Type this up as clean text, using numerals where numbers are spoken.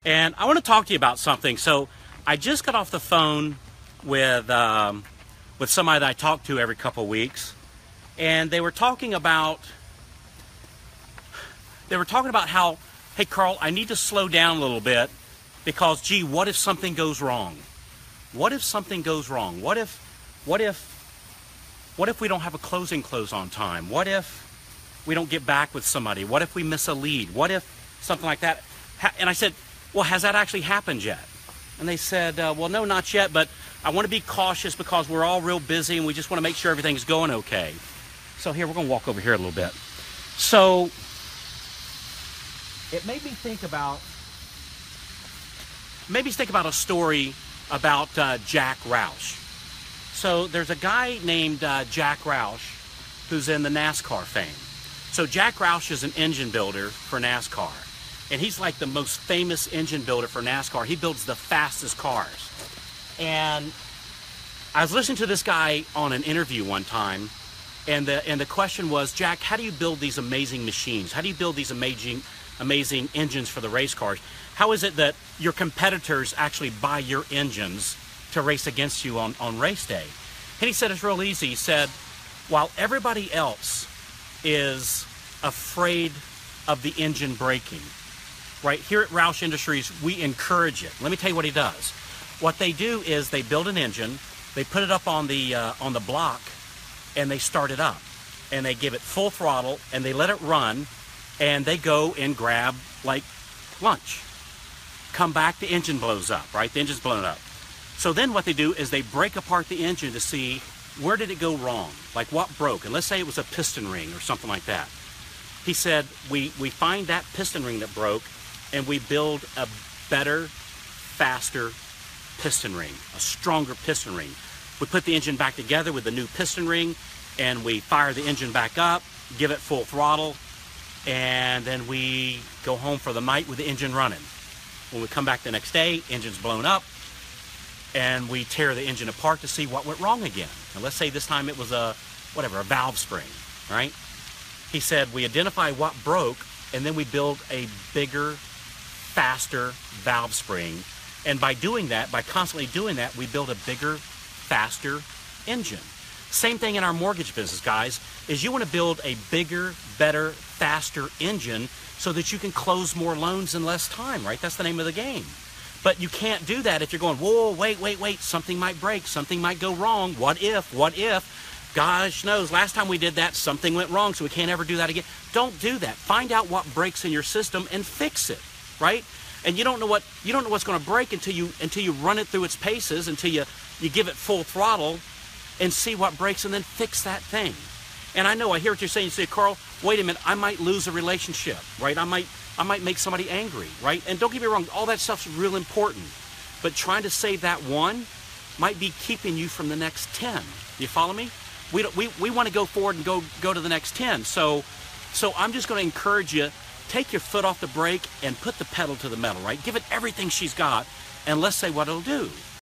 And I want to talk to you about something. So I just got off the phone with somebody that I talk to every couple of weeks, and they were talking about how, hey Carl, I need to slow down a little bit because, gee, what if something goes wrong? What if something goes wrong? What if we don't have a closing close on time? What if we don't get back with somebody? What if we miss a lead? What if something like that? And I said, well, has that actually happened yet? And they said, well, no, not yet, but I want to be cautious because we're all real busy and we just want to make sure everything's going okay. So here, we're going to walk over here a little bit. So it made me think about a story about Jack Roush. So there's a guy named Jack Roush who's in the NASCAR fame. So Jack Roush is an engine builder for NASCAR. And he's like the most famous engine builder for NASCAR. He builds the fastest cars. And I was listening to this guy on an interview one time, and the question was, Jack, how do you build these amazing machines? How do you build these amazing engines for the race cars? How is it that your competitors actually buy your engines to race against you on race day? And he said it's real easy. He said, while everybody else is afraid of the engine breaking, right here at Roush Industries, we encourage it. Let me tell you what he does. What they do is they build an engine, they put it up on the block, and they start it up. And they give it full throttle, and they let it run, and they go and grab, like, lunch. Come back, the engine blows up, right? The engine's blown up. So then what they do is they break apart the engine to see where did it go wrong? Like, what broke? And let's say it was a piston ring or something like that. He said, we find that piston ring that broke, and we build a better, faster piston ring, a stronger piston ring. We put the engine back together with the new piston ring, and we fire the engine back up, give it full throttle, and then we go home for the night with the engine running. When we come back the next day, engine's blown up, and we tear the engine apart to see what went wrong again. Now let's say this time it was a valve spring, right? He said we identify what broke, and then we build a bigger, faster valve spring. And by doing that, by constantly doing that, we build a bigger, faster engine. Same thing in our mortgage business, guys, is you want to build a bigger, better, faster engine so that you can close more loans in less time, right? That's the name of the game. But you can't do that if you're going, whoa, wait, something might break, something might go wrong. What if? Gosh knows, last time we did that, something went wrong, so we can't ever do that again. Don't do that. Find out what breaks in your system and fix it, right? And you don't know what's going to break until you run it through its paces, until you give it full throttle and see what breaks and then fix that thing. And I hear what you're saying. You say, Carl, wait a minute, I might lose a relationship, right? I might make somebody angry, right? And don't get me wrong, all that stuff's real important. But trying to save that one might be keeping you from the next 10. You follow me? We want to go forward and go to the next 10. So I'm just going to encourage you, take your foot off the brake and put the pedal to the metal, right? Give it everything she's got, and let's say what it'll do.